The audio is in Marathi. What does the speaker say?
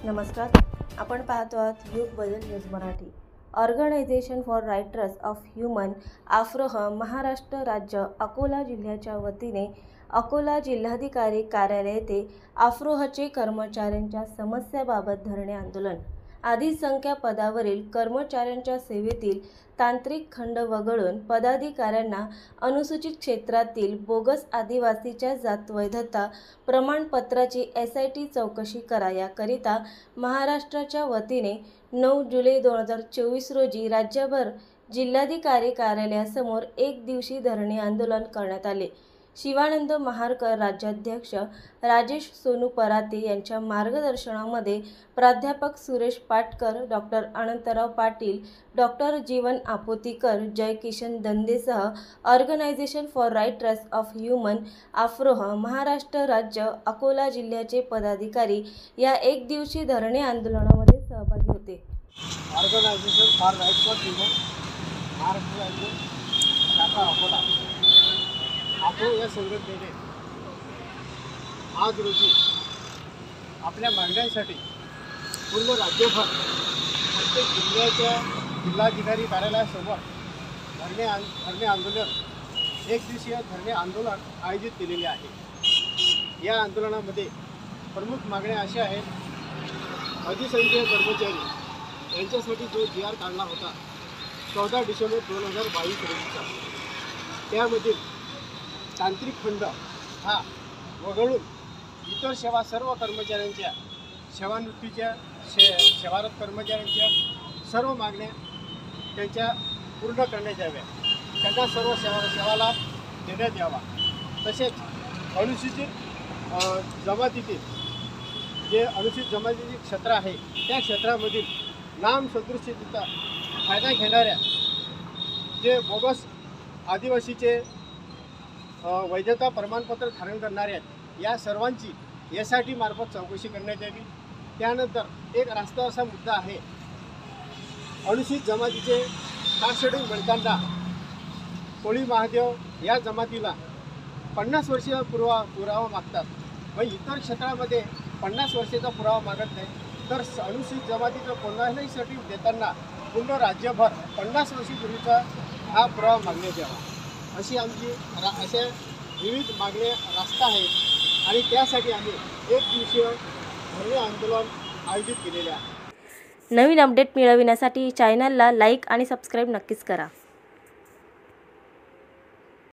नमस्कार, आपण पाहतो आहात Yug Badal news Marathi. Organization for rights of human Afroh Maharashtra राज्य अकोला जिल्ह्याच्या वतीने अकोला जिल्हाधिकारी कार्यालय येथे आफ्रोहचे कर्मचाऱ्यांच्या समस्याबाबत धरणे आंदोलन। आधी संख्या पदावरील कर्मचाऱ्यांच्या सेवेतील तांत्रिक खंड वगळून पदाधिकाऱ्यांना अनुसूचित क्षेत्रातील बोगस आदिवासीच्या जात वैधता प्रमाणपत्राची SIT चौकशी करा याकरिता महाराष्ट्राच्या वतीने 9 जुलै 2024 रोजी राज्यभर जिल्हाधिकारी कार्यालयासमोर एक दिवसीय धरणे आंदोलन करण्यात आले। शिवानंद महारकर राज्याध्यक्ष, राजेश सोनू पराते यांच्या मार्गदर्शनामध्ये प्राध्यापक सुरेश पाटकर, डॉक्टर अनंतराव पाटील, डॉक्टर जीवन आपोतीकर, जय किशन दंदेसह organization for rights of human Afroh Maharashtra राज्य अकोला जिल्ह्याचे पदाधिकारी या एक दिवसीय धरणे आंदोलनामध्ये सहभागी होते। Organisation for rights of human Maharashtra राज्य शाखा अकोला या संघटनेने आज रोजी आपल्या मागण्यांसाठी पूर्ण राज्यभर प्रत्येक जिल्ह्याच्या जिल्हाधिकारी कार्यालयासमोर धरणे आंदोलन एक दिवसीय धरणे आंदोलन आयोजित केलेले आहे। या आंदोलनामध्ये प्रमुख मागण्या अशा आहेत, अधिसंख्य कर्मचारी यांच्यासाठी जो GR काढला होता 14 डिसेंबर 2022 रोजीचा, त्यामधील तांत्रिक खंड हा वगळून इतर सेवा सर्व कर्मचाऱ्यांच्या सेवानिवृत्तीच्या सेवारत कर्मचाऱ्यांच्या सर्व मागण्या त्यांच्या पूर्ण करण्यात याव्या, त्यांना सर्व सेवा लाभ देण्यात यावा। तसेच अनुसूचित जमातीतील जे अनुसूचित जमातीचे क्षेत्र आहे त्या क्षेत्रामधील नाम सदृश्यतेचा फायदा घेणाऱ्या जे बोगस आदिवासीचे वैधता प्रमाणपत्र धारण करणारे आहेत या सर्वांची SIT मार्फत चौकशी करण्यात यावी। त्यानंतर एक रास्त असा मुद्दा आहे, अनुसूचित जमातीचे कास्ट शेड्यूल मिळताना कोळी महादेव या जमातीला 50 वर्षीय पुरावा मागतात व इतर क्षेत्रामध्ये 50 वर्षाचा पुरावा मागत नाही, तर अनुसूचित जमातीचं कोणालाही सर्टिफिकेट देताना पूर्ण राज्यभर 50 वर्षापूर्वीचा हा पुरावा मागण्यात यावा, अशी आमची अशा विविध मागण्या रास्त आहेत आणि त्यासाठी आम्ही एक दिवसीय धरणे आंदोलन आयोजित केलेले आहे। नवीन अपडेट मिळविण्यासाठी चॅनलला लाईक आणि सबस्क्राईब नक्कीच करा।